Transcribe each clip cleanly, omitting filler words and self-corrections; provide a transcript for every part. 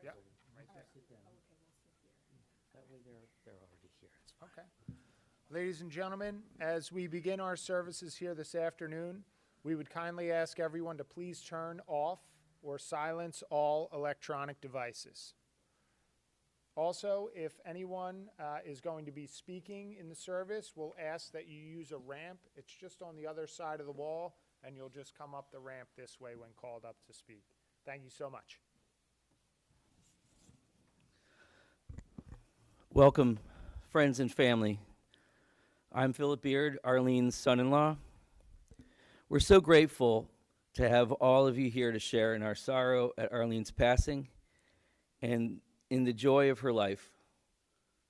Yeah, right there. Sit down. That way they're already here. It's fine. Okay. Ladies and gentlemen, as we begin our services here this afternoon, we would kindly ask everyone to please turn off or silence all electronic devices. Also, if anyone is going to be speaking in the service, we'll ask that you use a ramp. It's just on the other side of the wall, and you'll just come up the ramp this way when called up to speak. Thank you so much. Welcome, friends and family. I'm Philip Beard, Arlene's son-in-law. We're so grateful to have all of you here to share in our sorrow at Arlene's passing and in the joy of her life,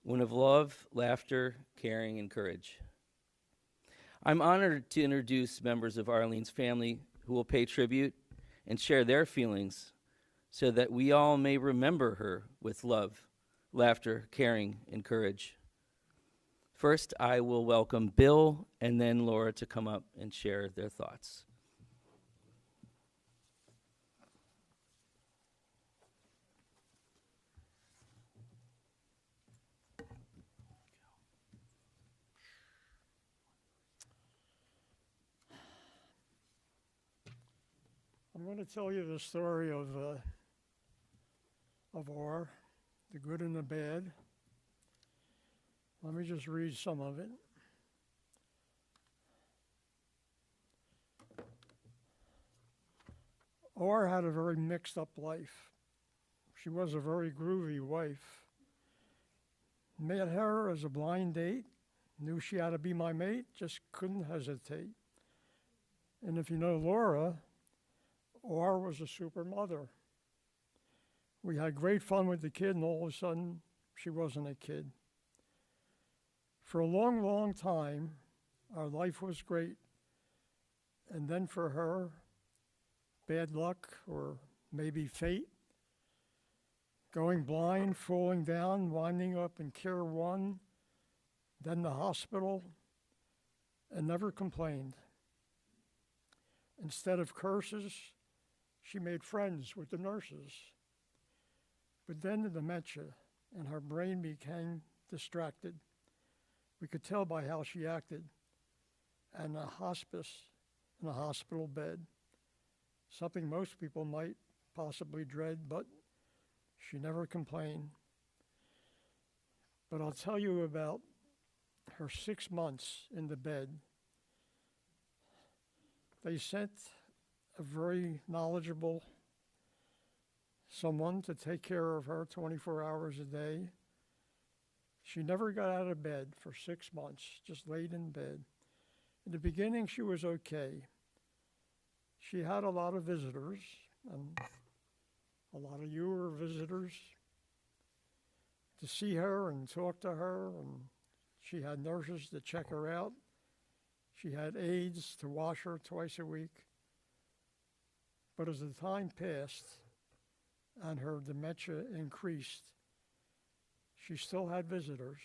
one of love, laughter, caring, and courage. I'm honored to introduce members of Arlene's family who will pay tribute and share their feelings so that we all may remember her with love, laughter, caring, and courage. First, I will welcome Bill and then Laura to come up and share their thoughts. I'm going to tell you the story of Orr, the good and the bad. Let me just read some of it. Orr had a very mixed up life. She was a very groovy wife. Met her as a blind date, knew she had to be my mate, just couldn't hesitate. And if you know Laura, Orr was a super mother. We had great fun with the kid, and all of a sudden, she wasn't a kid. For a long, long time, our life was great. And then for her, bad luck, or maybe fate, going blind, falling down, winding up in Care 1, then the hospital, and never complained. Instead of curses, she made friends with the nurses. But then the dementia, and her brain became distracted. We could tell by how she acted. And a hospice in a hospital bed, something most people might possibly dread, but she never complained. But I'll tell you about her 6 months in the bed. They sent a very knowledgeable someone to take care of her 24 hours a day. She never got out of bed for 6 months, just laid in bed. In the beginning, she was okay. She had a lot of visitors, and a lot of you were visitors to see her and talk to her, and she had nurses to check her out. She had aides to wash her twice a week. But as the time passed and her dementia increased, she still had visitors,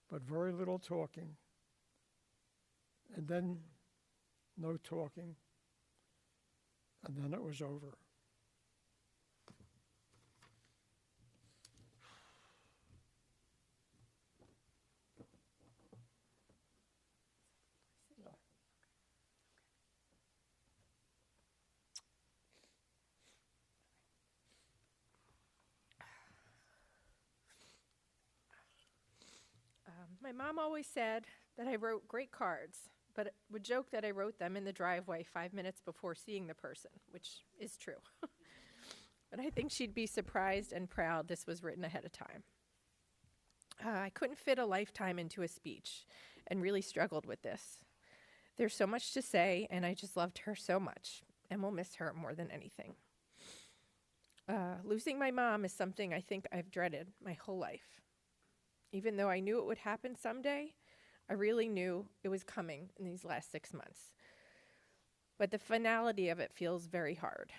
but very little talking. And then no talking, and then it was over. My mom always said that I wrote great cards, but would joke that I wrote them in the driveway 5 minutes before seeing the person, which is true. But I think she'd be surprised and proud this was written ahead of time. I couldn't fit a lifetime into a speech and really struggled with this. There's so much to say, and I just loved her so much, and will miss her more than anything. Losing my mom is something I think I've dreaded my whole life. Even though I knew it would happen someday, I really knew it was coming in these last 6 months. But the finality of it feels very hard.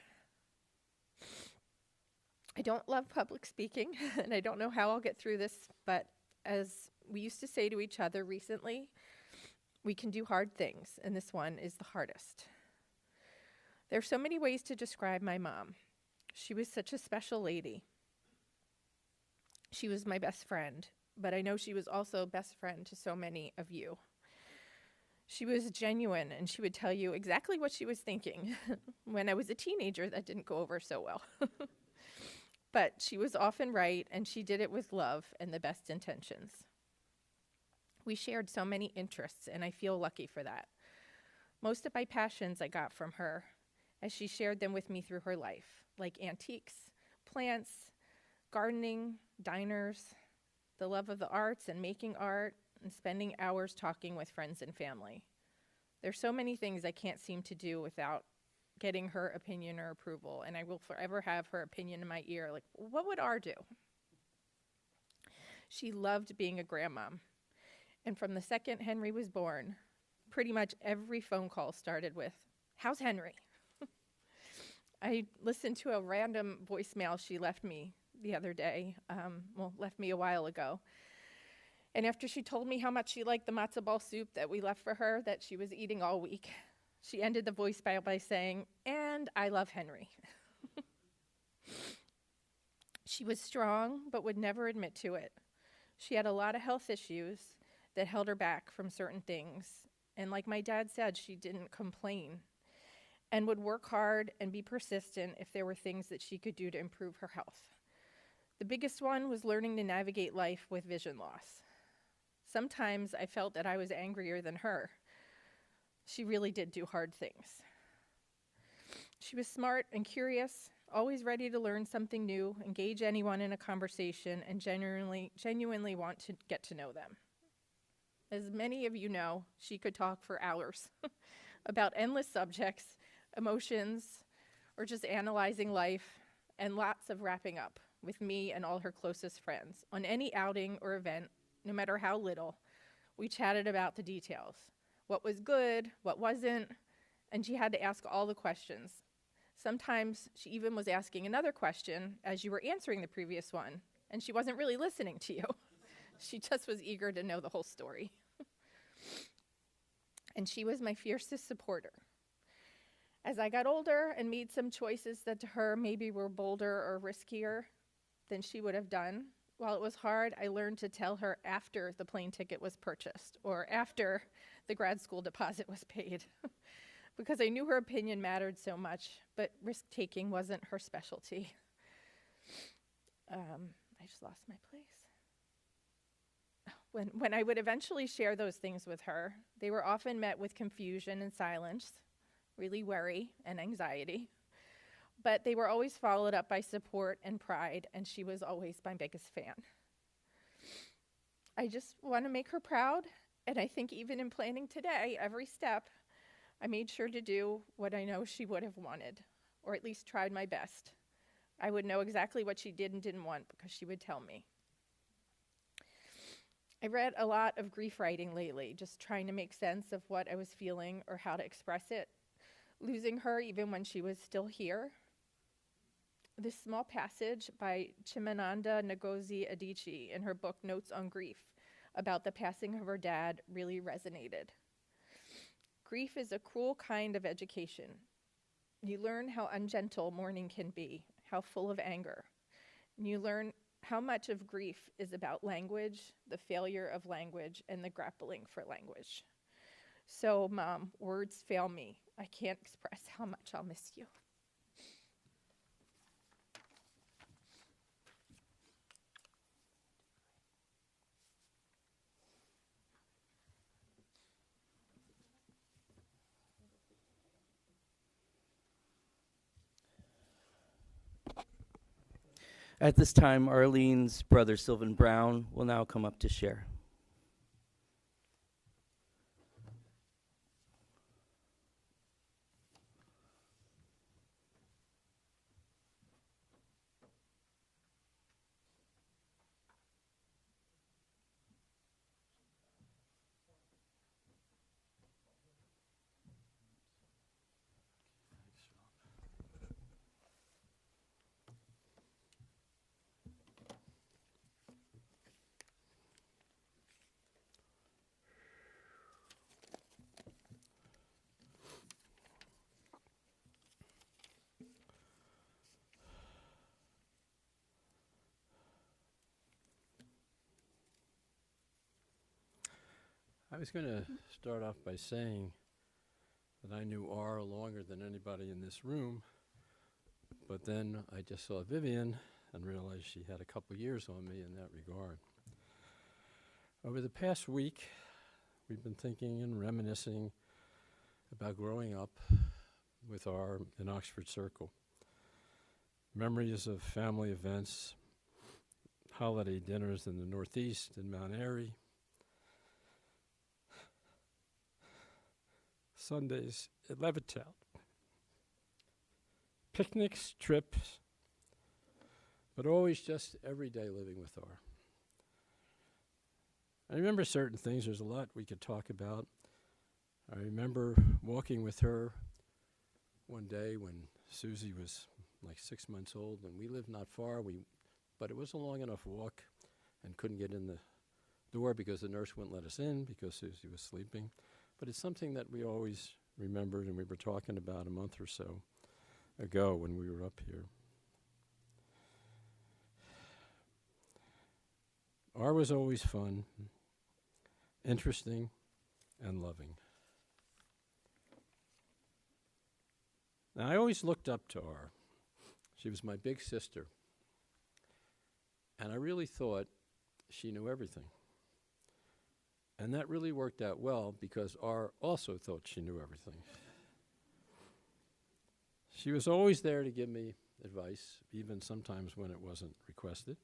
I don't love public speaking, and I don't know how I'll get through this, but as we used to say to each other recently, we can do hard things, and this one is the hardest. There are so many ways to describe my mom. She was such a special lady. She was my best friend, but I know she was also best friend to so many of you. She was genuine, and she would tell you exactly what she was thinking. When I was a teenager, that didn't go over so well. But she was often right, and she did it with love and the best intentions. We shared so many interests, and I feel lucky for that. Most of my passions I got from her, as she shared them with me through her life, like antiques, plants, gardening, diners, the love of the arts and making art, and spending hours talking with friends and family. There's so many things I can't seem to do without getting her opinion or approval, and I will forever have her opinion in my ear, like, what would R do? She loved being a grandmom, and from the second Henry was born, pretty much every phone call started with, "How's Henry?" I listened to a random voicemail she left me the other day, left me a while ago. And after she told me how much she liked the matzo ball soup that we left for her that she was eating all week, she ended the voicemail by saying, "And I love Henry." She was strong, but would never admit to it. She had a lot of health issues that held her back from certain things. And like my dad said, she didn't complain and would work hard and be persistent if there were things that she could do to improve her health. The biggest one was learning to navigate life with vision loss. Sometimes I felt that I was angrier than her. She really did do hard things. She was smart and curious, always ready to learn something new, engage anyone in a conversation, and genuinely want to get to know them. As many of you know, she could talk for hours about endless subjects, emotions, or just analyzing life, and lots of wrapping up with me and all her closest friends. On any outing or event, no matter how little, we chatted about the details. What was good, what wasn't, and she had to ask all the questions. Sometimes she even was asking another question as you were answering the previous one, and she wasn't really listening to you. She just was eager to know the whole story. And she was my fiercest supporter. As I got older and made some choices that to her maybe were bolder or riskier than she would have done, while it was hard, I learned to tell her after the plane ticket was purchased or after the grad school deposit was paid. Because I knew her opinion mattered so much, but risk-taking wasn't her specialty. I just lost my place. When I would eventually share those things with her, they were often met with confusion and silence, really worry and anxiety. But they were always followed up by support and pride, and she was always my biggest fan. I just want to make her proud, and I think even in planning today, every step, I made sure to do what I know she would have wanted, or at least tried my best. I would know exactly what she did and didn't want because she would tell me. I read a lot of grief writing lately, just trying to make sense of what I was feeling or how to express it. Losing her even when she was still here. This small passage by Chimamanda Ngozi Adichie in her book Notes on Grief about the passing of her dad really resonated. Grief is a cruel kind of education. You learn how ungentle mourning can be, how full of anger. And you learn how much of grief is about language, the failure of language, and the grappling for language. So, Mom, words fail me. I can't express how much I'll miss you. At this time, Arlene's brother, Sylvan Brown, will now come up to share. I was going to start off by saying that I knew R longer than anybody in this room, but then I just saw Vivian and realized she had a couple years on me in that regard. Over the past week, we've been thinking and reminiscing about growing up with R in Oxford Circle. Memories of family events, holiday dinners in the Northeast in Mount Airy, Sundays at Levittown, picnics, trips, but always just everyday living with R. I remember certain things. There's a lot we could talk about. I remember walking with her one day when Susie was like 6 months old, and we lived not far, but it was a long enough walk and couldn't get in the door because the nurse wouldn't let us in because Susie was sleeping. But it's something that we always remembered, and we were talking about a month or so ago when we were up here. R was always fun, interesting, and loving. Now, I always looked up to R. She was my big sister, and I really thought she knew everything. And that really worked out well because R also thought she knew everything. She was always there to give me advice, even sometimes when it wasn't requested.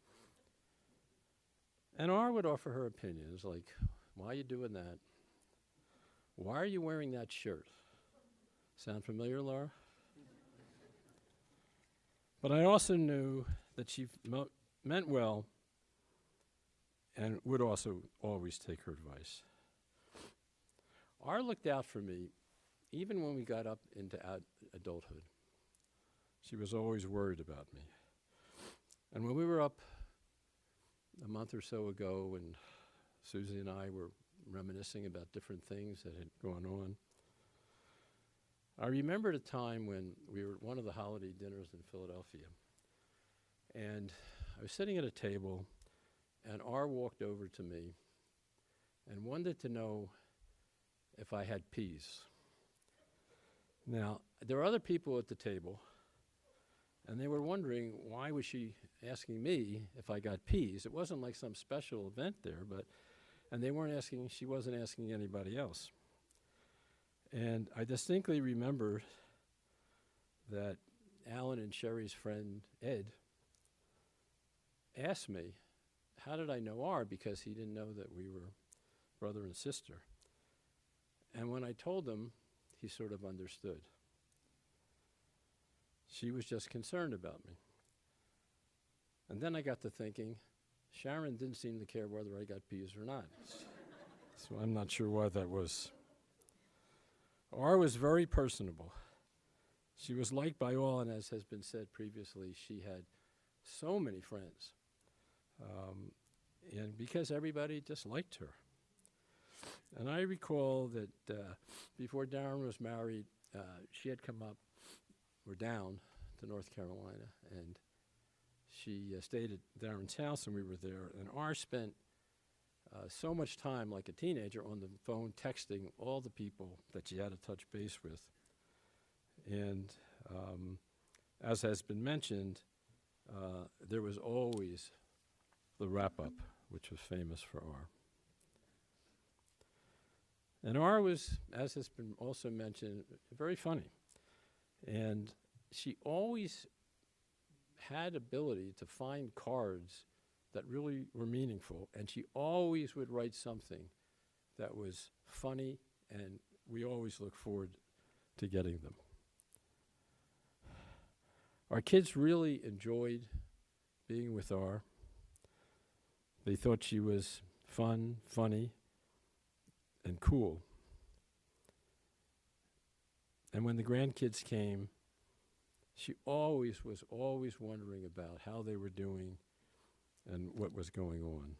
And R would offer her opinions like, why are you doing that? Why are you wearing that shirt? Sound familiar, Laura? But I also knew that she meant well and would also always take her advice. R looked out for me even when we got up into adulthood. She was always worried about me. And when we were up a month or so ago and Susie and I were reminiscing about different things that had gone on, I remembered a time when we were at one of the holiday dinners in Philadelphia, and I was sitting at a table, and R walked over to me and wanted to know if I had peas. Now, there were other people at the table, and they were wondering why was she asking me if I got peas. It wasn't like some special event there, and they weren't asking, she wasn't asking anybody else. And I distinctly remember that Alan and Sherry's friend, Ed, asked me, how did I know R? Because he didn't know that we were brother and sister. And when I told him, he sort of understood. She was just concerned about me. And then I got to thinking, Sharon didn't seem to care whether I got peas or not. So I'm not sure why that was. R was very personable. She was liked by all, and as has been said previously, she had so many friends. And because everybody just liked her. And I recall that before Darren was married, she had come up, or down to North Carolina, and she stayed at Darren's house, and we were there. And R spent so much time, like a teenager, on the phone texting all the people that she had to touch base with. And as has been mentioned, there was always the wrap-up, which was famous for R. And R was, as has been also mentioned, very funny. And she always had ability to find cards that really were meaningful, and she always would write something that was funny, and we always look forward to getting them. Our kids really enjoyed being with R. They thought she was fun, funny, and cool. And when the grandkids came, she always was wondering about how they were doing and what was going on.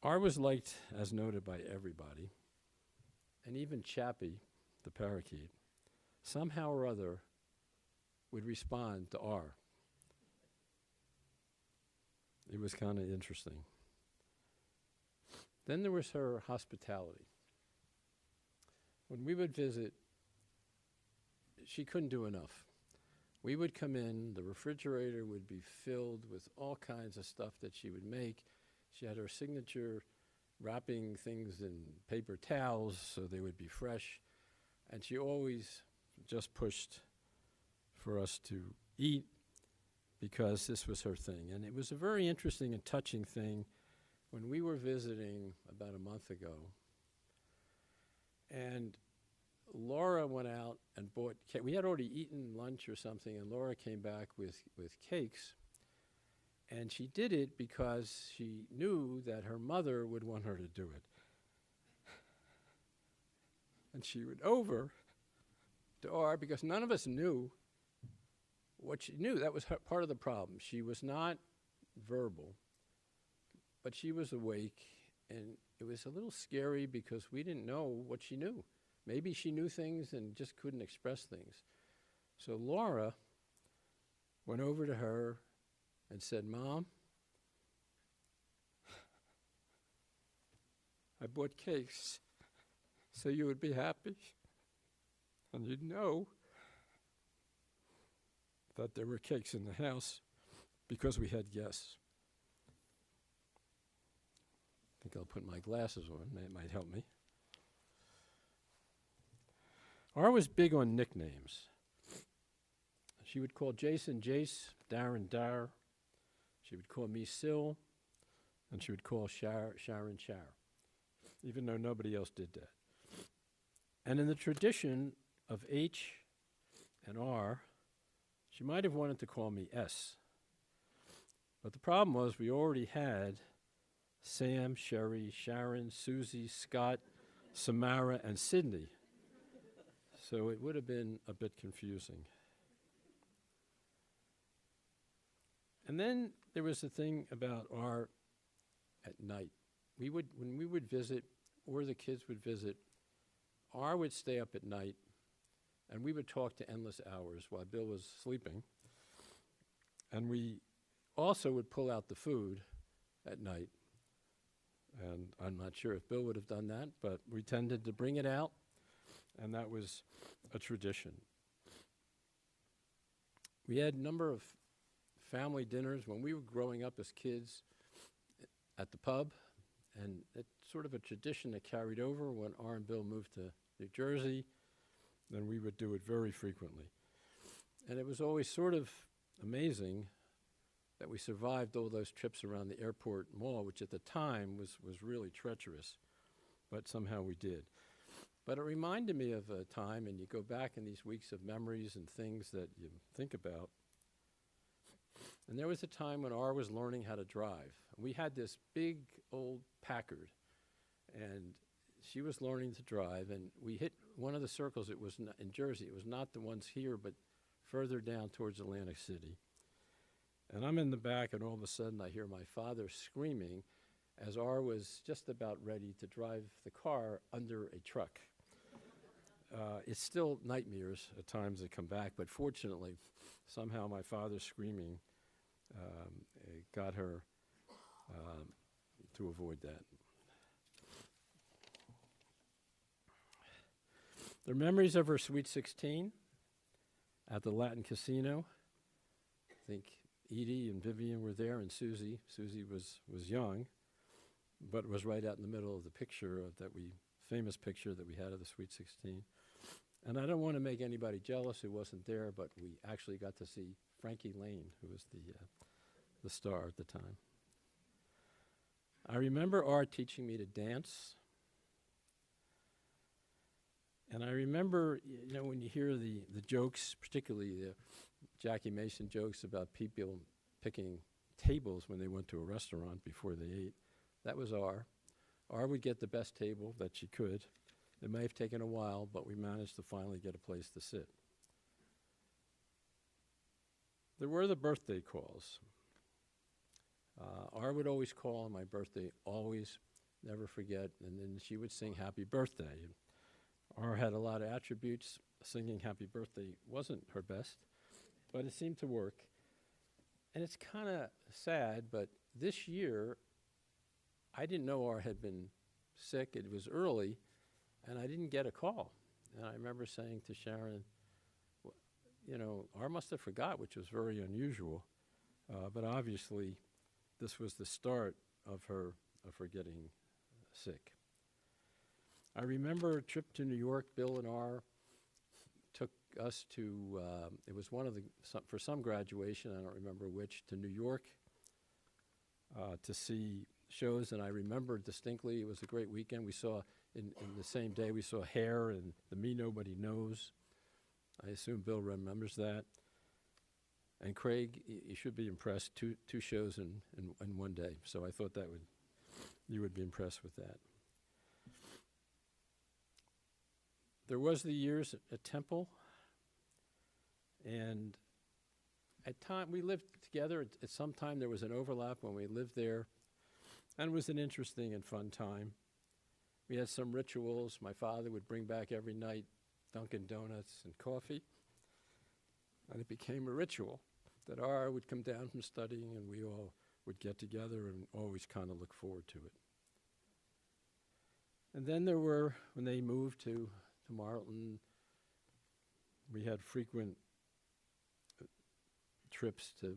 R was liked, as noted, by everybody, and even Chappie, the parakeet, somehow or other would respond to R. It was kind of interesting. Then there was her hospitality. When we would visit, she couldn't do enough. We would come in, the refrigerator would be filled with all kinds of stuff that she would make. She had her signature wrapping things in paper towels so they would be fresh. And she always just pushed for us to eat because this was her thing. And it was a very interesting and touching thing when we were visiting about a month ago. And Laura went out and bought cake. We had already eaten lunch or something, and Laura came back with cakes. And she did it because she knew that her mother would want her to do it. And she went over to R because none of us knew what she knew. That was part of the problem. She was not verbal, but she was awake, and it was a little scary because we didn't know what she knew. Maybe she knew things and just couldn't express things. So Laura went over to her and said, "Mom, I bought cakes so you would be happy and you'd know that there were cakes in the house because we had guests." I think I'll put my glasses on. That might help me. R was big on nicknames. She would call Jason Jace, Darren Dar. She would call me Syl, and she would call Sharon Shar, even though nobody else did that. And in the tradition of H and R, she might have wanted to call me S. But the problem was we already had Sam, Sherry, Sharon, Susie, Scott, Samara, and Sydney. So it would have been a bit confusing. And then there was the thing about R at night. When we would visit, or the kids would visit, R would stay up at night, and we would talk to endless hours while Bill was sleeping. And we also would pull out the food at night. And I'm not sure if Bill would have done that, but we tended to bring it out, and that was a tradition. We had a number of family dinners when we were growing up as kids at the pub, and it's sort of a tradition that carried over when R and Bill moved to New Jersey. Then we would do it very frequently. And it was always sort of amazing that we survived all those trips around the airport mall, which at the time was really treacherous, but somehow we did. But it reminded me of a time, and you go back in these weeks of memories and things that you think about. And there was a time when R was learning how to drive. We had this big old Packard, and she was learning to drive, and we hit one of the circles. It was in Jersey. It was not the ones here, but further down towards Atlantic City. And I'm in the back, and all of a sudden I hear my father screaming as R was just about ready to drive the car under a truck. It's still nightmares at times that come back, but fortunately, somehow my father screaming got her to avoid that. There are memories of her Sweet 16 at the Latin Casino. I think Edie and Vivian were there, and Susie. Susie was young, but was right out in the middle of the picture of famous picture that we had of the Sweet 16. And I don't want to make anybody jealous who wasn't there, but we actually got to see Frankie Lane, who was the star at the time. I remember Art teaching me to dance. And I remember, when you hear the jokes, particularly the Jackie Mason jokes about people picking tables when they went to a restaurant before they ate, that was R. R would get the best table that she could. It may have taken a while, but we managed to finally get a place to sit. There were the birthday calls. R would always call on my birthday, always, never forget, and then she would sing happy birthday. R had a lot of attributes. Singing happy birthday wasn't her best, but it seemed to work. And it's kind of sad, but this year, I didn't know R had been sick. It was early, and I didn't get a call. And I remember saying to Sharon, you know, R must have forgot, which was very unusual. But obviously, this was the start of her getting sick. I remember a trip to New York. Bill and R took us to, it was one of the, for some graduation, I don't remember which, to New York to see shows. And I remember distinctly, it was a great weekend. We saw, in the same day, we saw Hair and The Me Nobody Knows. I assume Bill remembers that. And Craig, you should be impressed, two shows in one day. So I thought you would be impressed with that. There was the years at Temple, and at time we lived together. At some time there was an overlap when we lived there, and it was an interesting and fun time. We had some rituals. My father would bring back every night Dunkin' Donuts and coffee, and it became a ritual that R would come down from studying, and we all would get together and always kind of look forward to it. And then there were, when they moved to Marlton, we had frequent trips to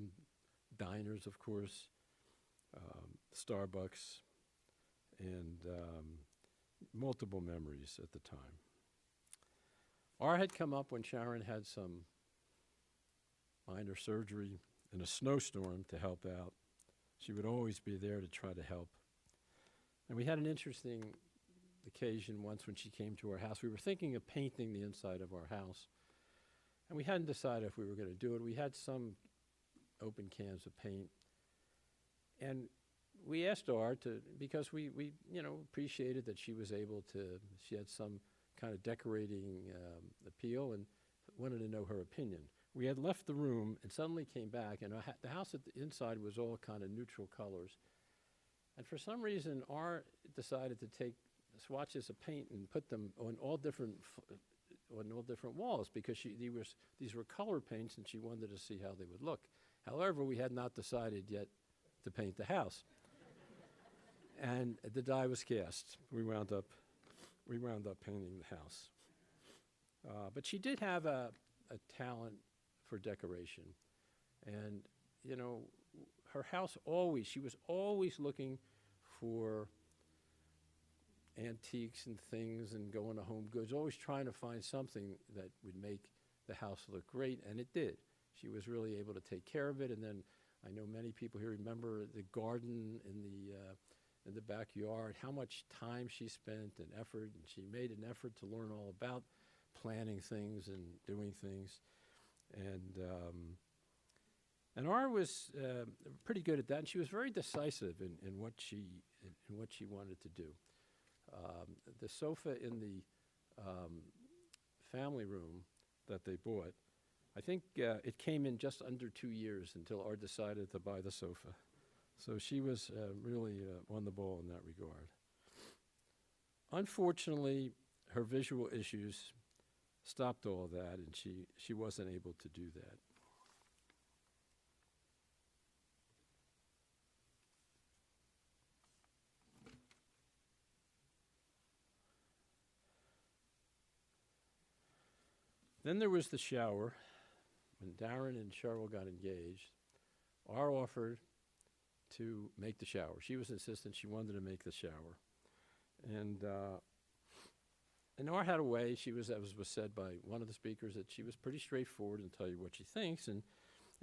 diners, of course, Starbucks, and multiple memories at the time. R had come up when Sharon had some minor surgery in a snowstorm to help out. She would always be there to try to help. And we had an interesting occasion once when she came to our house. We were thinking of painting the inside of our house, and we hadn't decided if we were going to do it. We had some open cans of paint, and we asked R to, because we appreciated that she was able to, she had some kind of decorating appeal, and wanted to know her opinion. We had left the room and suddenly came back, and the house at the inside was all kind of neutral colors. And for some reason, R decided to take swatches of paint and put them on all different walls, because these were color paints, and she wanted to see how they would look. However, we had not decided yet to paint the house, and the die was cast. We wound up painting the house. But she did have a talent for decoration, and her house she was always looking for antiques and things, and going to Home Goods, always trying to find something that would make the house look great, and it did. She was really able to take care of it. And then I know many people here remember the garden in the backyard, how much time she spent and effort, and she made an effort to learn all about planning things and doing things. And R was pretty good at that, and she was very decisive in what she wanted to do. The sofa in the family room that they bought, I think it came in just under 2 years until R decided to buy the sofa. So she was really on the ball in that regard. Unfortunately, her visual issues stopped all that, and she wasn't able to do that. Then there was the shower. When Darren and Cheryl got engaged, R offered to make the shower. She was insistent she wanted to make the shower. And R had a way. She was, as was said by one of the speakers, that she was pretty straightforward and tell you what she thinks. And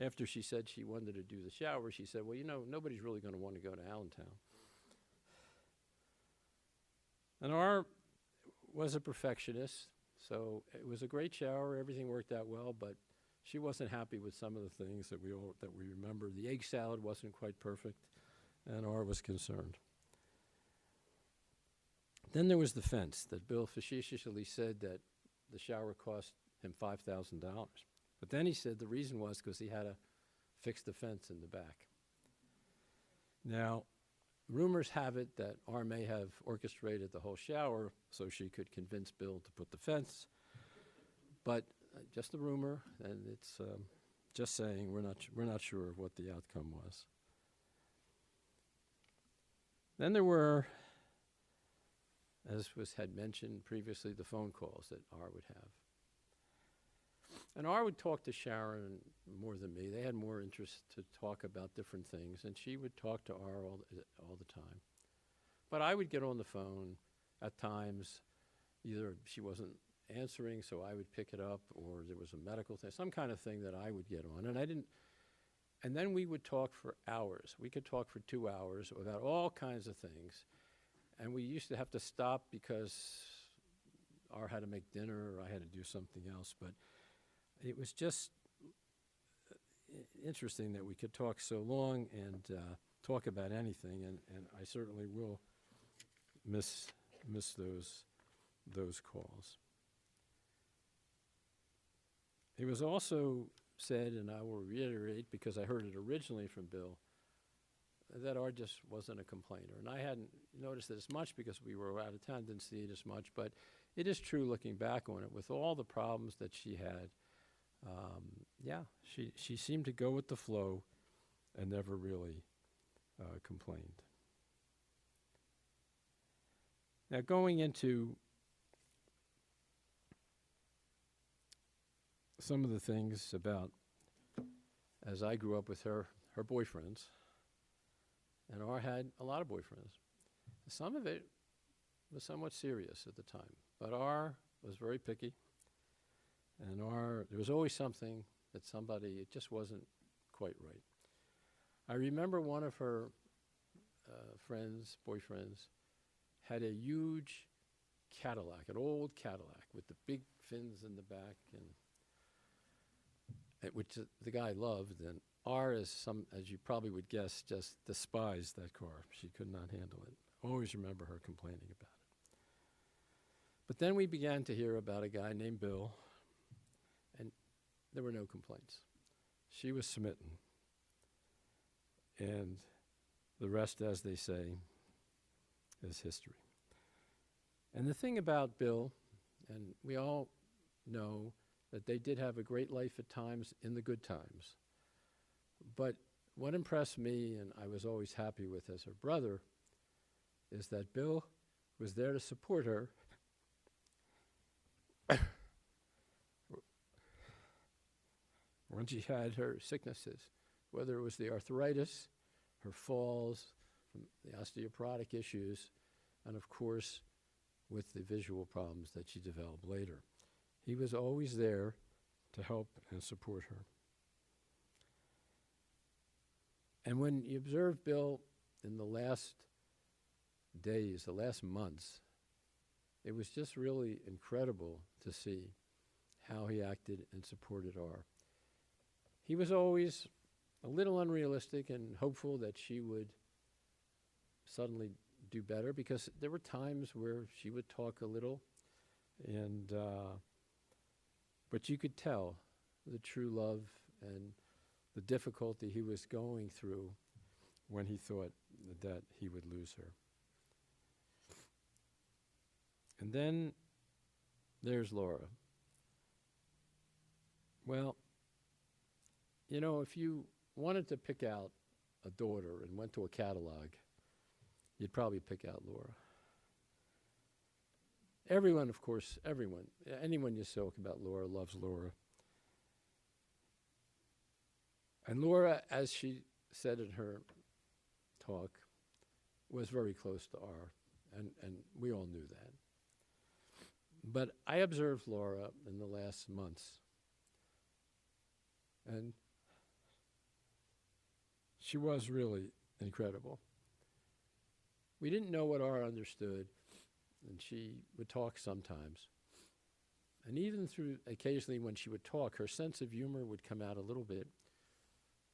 after she said she wanted to do the shower, she said, well, nobody's really going to want to go to Allentown. And R was a perfectionist, so it was a great shower. Everything worked out well, but she wasn't happy with some of the things that we remember. The egg salad wasn't quite perfect, and R was concerned. Then there was the fence that Bill facetiously said that the shower cost him $5,000. But then he said the reason was because he had to fix the fence in the back. Now, rumors have it that R may have orchestrated the whole shower so she could convince Bill to put the fence. But just a rumor, and it's just saying we're not sure of what the outcome was. Then there were, as had mentioned previously, the phone calls that R would have. And R would talk to Sharon more than me. They had more interest to talk about different things, and she would talk to R all the time. But I would get on the phone at times. Either she wasn't answering, so I would pick it up, or there was a medical thing, some kind of thing that I would get on. And then we would talk for hours. We could talk for 2 hours about all kinds of things. And we used to have to stop because R had to make dinner or I had to do something else. But it was just interesting that we could talk so long and talk about anything. And I certainly will miss those calls. It was also said, and I will reiterate because I heard it originally from Bill, that R just wasn't a complainer. And I hadn't noticed it as much because we were out of town, didn't see it as much, but it is true looking back on it, with all the problems that she had, she seemed to go with the flow and never really complained. Now going into some of the things about, as I grew up with her boyfriends, and R had a lot of boyfriends. Some of it was somewhat serious at the time, but R was very picky, and there was always something that it just wasn't quite right. I remember one of her boyfriends, had a huge Cadillac, an old Cadillac with the big fins in the back, and which the guy loved, and R, as you probably would guess, just despised that car. She could not handle it. Always remember her complaining about it. But then we began to hear about a guy named Bill, and there were no complaints. She was smitten. And the rest, as they say, is history. And the thing about Bill, and we all know that they did have a great life at times in the good times. But what impressed me, and I was always happy with as her brother, is that Bill was there to support her when she had her sicknesses, whether it was the arthritis, her falls, from the osteoporotic issues, and of course, with the visual problems that she developed later. He was always there to help and support her. And when you observe Bill in the last days, the last months, it was just really incredible to see how he acted and supported R. He was always a little unrealistic and hopeful that she would suddenly do better, because there were times where she would talk a little, and but you could tell the true love and the difficulty he was going through when he thought that he would lose her. And then there's Laura. Well, you know, if you wanted to pick out a daughter and went to a catalog, you'd probably pick out Laura. Everyone, of course, anyone you talk about Laura loves Laura. And Laura, as she said in her talk, was very close to R, and we all knew that. But I observed Laura in the last months, and she was really incredible. We didn't know what R understood, and she would talk sometimes. And even through occasionally when she would talk, her sense of humor would come out a little bit.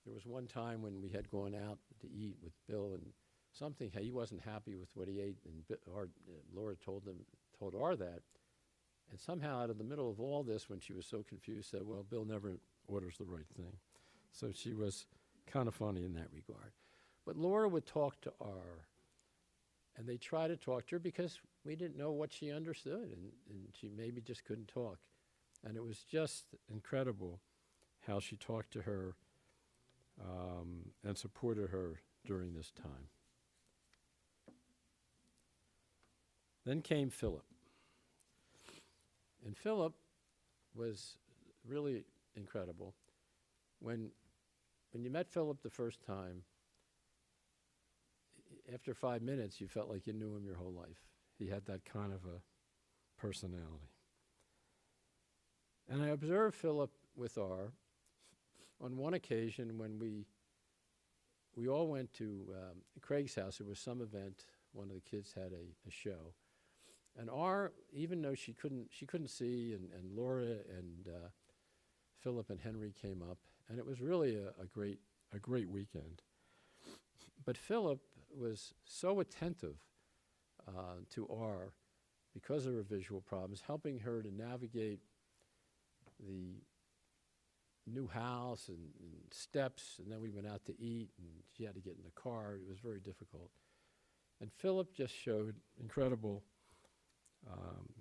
There was one time when we had gone out to eat with Bill, and he wasn't happy with what he ate, and Laura told R that. And somehow out of the middle of all this, when she was so confused, said, well, Bill never orders the right thing. So she was kind of funny in that regard. But Laura would talk to R, and they tried to talk to her because we didn't know what she understood, and she maybe just couldn't talk. And it was just incredible how she talked to her and supported her during this time. Then came Philip. And Philip was really incredible. When you met Philip the first time, after 5 minutes, you felt like you knew him your whole life. He had that kind of a personality. And I observed Philip with R on one occasion when we all went to Craig's house. There was some event. One of the kids had a show. And R, even though she couldn't see, and Laura and Philip and Henry came up, and it was really a great weekend. But Philip was so attentive to R because of her visual problems, helping her to navigate the new house and steps, and then we went out to eat, and she had to get in the car. It was very difficult. And Philip just showed incredible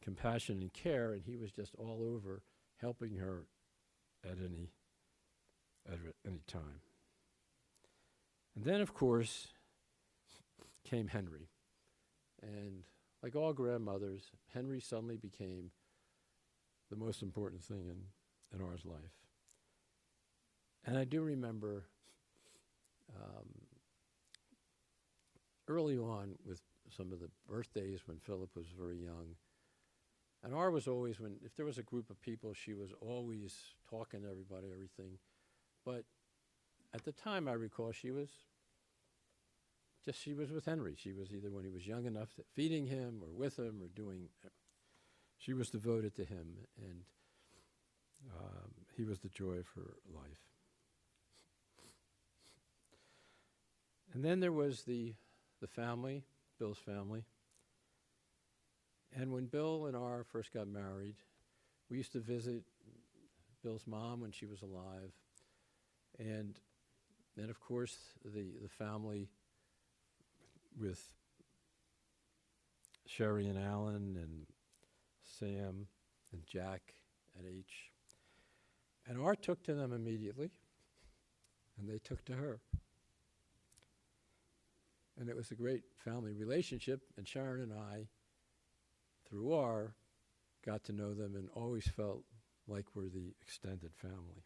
compassion and care, and he was just all over helping her at any time. And then, of course, came Henry. And like all grandmothers, Henry suddenly became the most important thing in R's life. And I do remember early on with some of the birthdays when Philip was very young. And R was always, if there was a group of people, she was always talking to everybody, everything. But at the time, I recall, she was with Henry. She was either when he was young enough, feeding him or with him or doing, she was devoted to him, and he was the joy of her life. And then there was the family, Bill's family. And when Bill and R first got married, we used to visit Bill's mom when she was alive. And then, of course, the family with Sherry and Alan and Sam and Jack and H. And R took to them immediately, and they took to her. And it was a great family relationship, and Sharon and I, through R, got to know them and always felt like we're the extended family.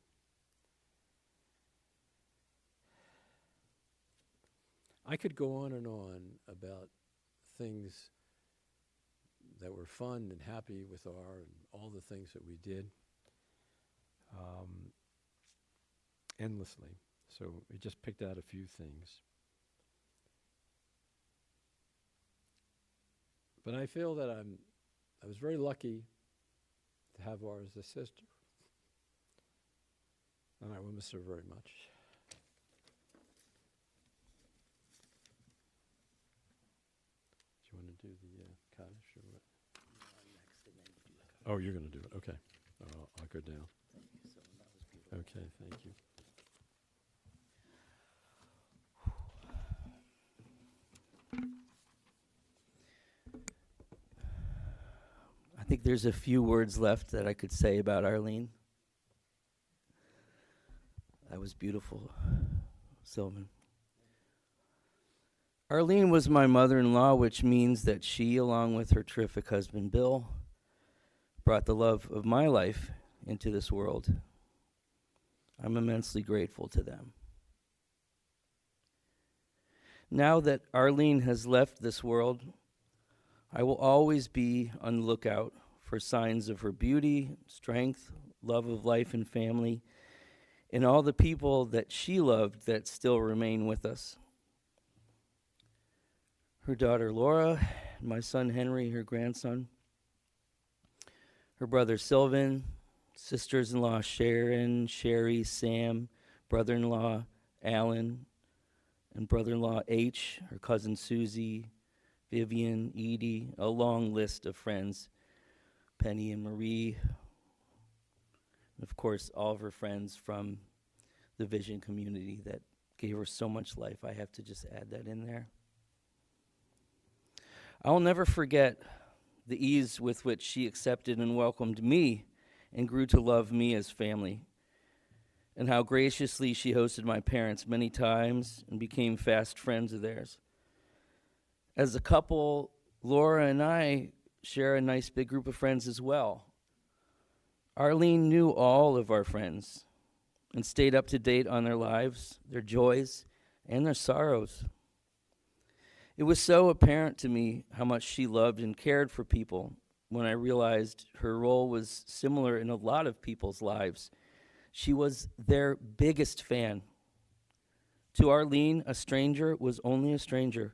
I could go on and on about things that were fun and happy with R and all the things that we did endlessly. So we just picked out a few things. But I feel that I was very lucky to have R as a sister. And I will miss her very much. Do you want to do the Kaddish or what? Oh, you're going to do it. Okay. I'll go down. Okay, thank you. I think there's a few words left that I could say about Arlene. That was beautiful, Sylvan. Arlene was my mother-in-law, which means that she, along with her terrific husband, Bill, brought the love of my life into this world. I'm immensely grateful to them. Now that Arlene has left this world, I will always be on the lookout for signs of her beauty, strength, love of life and family, and all the people that she loved that still remain with us. Her daughter Laura, my son Henry, her grandson, her brother Sylvan, sisters-in-law Sharon, Sherry, Sam, brother-in-law Alan, and brother-in-law H, her cousin Susie, Vivian, Edie, a long list of friends, Penny and Marie, and of course all of her friends from the Vision community that gave her so much life. I have to just add that in there. I will never forget the ease with which she accepted and welcomed me and grew to love me as family, and how graciously she hosted my parents many times and became fast friends of theirs. As the couple Laura and I share a nice big group of friends as well. Arlene knew all of our friends and stayed up to date on their lives, their joys, and their sorrows. It was so apparent to me how much she loved and cared for people when I realized her role was similar in a lot of people's lives. She was their biggest fan. To Arlene, a stranger was only a stranger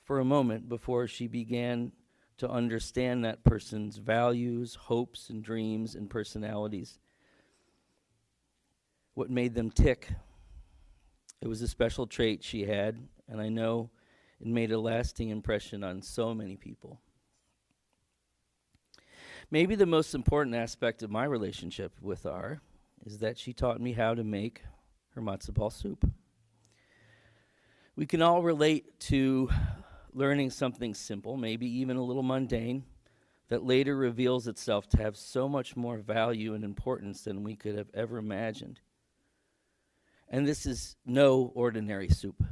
for a moment before she began to understand that person's values, hopes, and dreams and personalities. What made them tick. It was a special trait she had, and I know it made a lasting impression on so many people. Maybe the most important aspect of my relationship with Ar is that she taught me how to make her matzo ball soup. We can all relate to learning something simple, maybe even a little mundane, that later reveals itself to have so much more value and importance than we could have ever imagined. And this is no ordinary soup.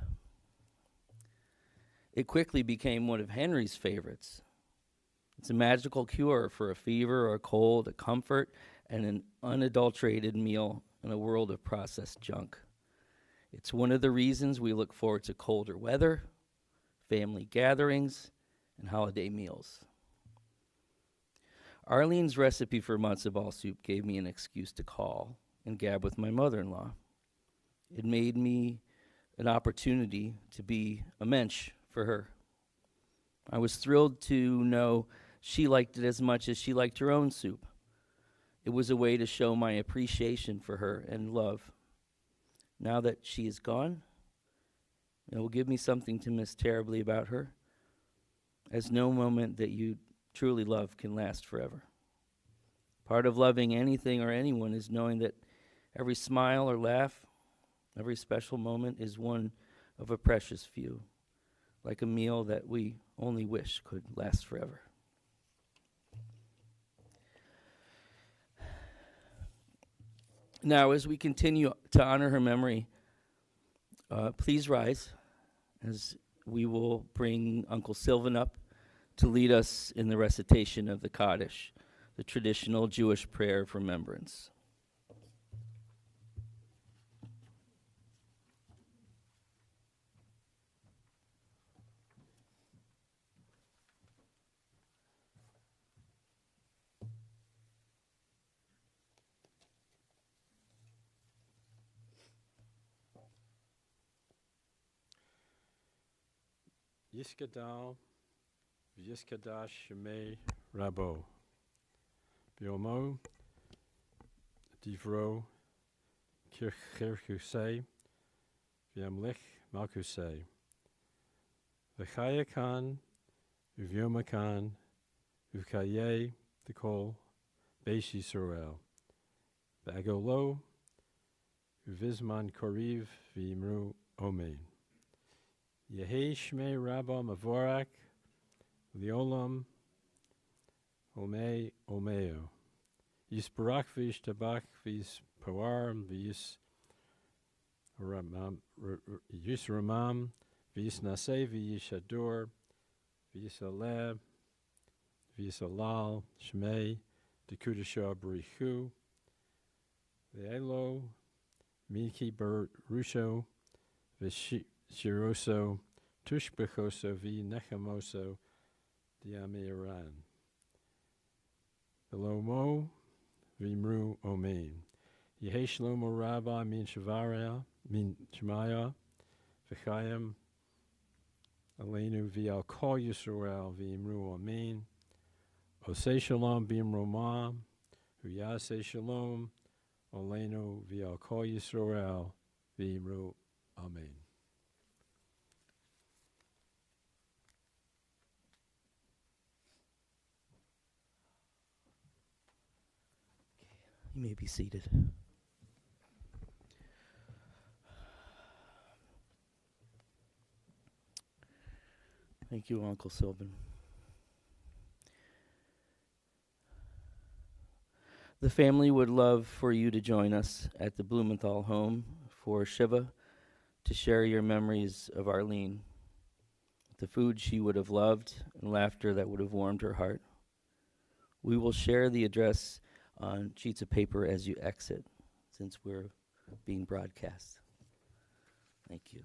It quickly became one of Henry's favorites. It's a magical cure for a fever or a cold, a comfort, and an unadulterated meal in a world of processed junk. It's one of the reasons we look forward to colder weather, family gatherings, and holiday meals. Arlene's recipe for matzo ball soup gave me an excuse to call and gab with my mother-in-law. It made me an opportunity to be a mensch for her. I was thrilled to know she liked it as much as she liked her own soup. It was a way to show my appreciation for her and love. Now that she is gone, it will give me something to miss terribly about her, as no moment that you truly love can last forever. Part of loving anything or anyone is knowing that every smile or laugh, every special moment is one of a precious few, like a meal that we only wish could last forever. Now, as we continue to honor her memory, please rise as we will bring Uncle Sylvan up to lead us in the recitation of the Kaddish, the traditional Jewish prayer of remembrance. Yiskadal, Yiskadash Shemei Rabo. Biomo, Divro, Kirchusei, Viamlich Malkusei. V'chayakan, Uvyomakan, Ukaye, the Kol, Beis Yisrael. V'agolo, Uvizman Koriv, V'imru Omein. Yehi Shmei Rabba Mavorak, Leolam, Omei Omeo. Yisbarak Vish Tabak Vis Pawarm Vis Yisramam Vis Nase Vishadur Vis Aleb Vis Alal Shmei Dekudasha Barichu Ve'elo Miki Ber Rusho Shiroso Tushbechoso Vi Nechamoso Diamiran. Velomo Vimru Omein. Yehe Shlomo Rabba Min Shavaria Min Shemaya V'chayim Aleinu V'al Kol Yisrael V'imru Omein. Osei Shalom Bim Romam V'yasei Shalom Aleinu V'al Kol Yisrael V'imru Amen. You may be seated. Thank you, Uncle Sylvan. The family would love for you to join us at the Blumenthal home for Shiva to share your memories of Arlene. the food she would have loved, and laughter that would have warmed her heart. We will share the address on sheets of paper as you exit, since we're being broadcast. Thank you.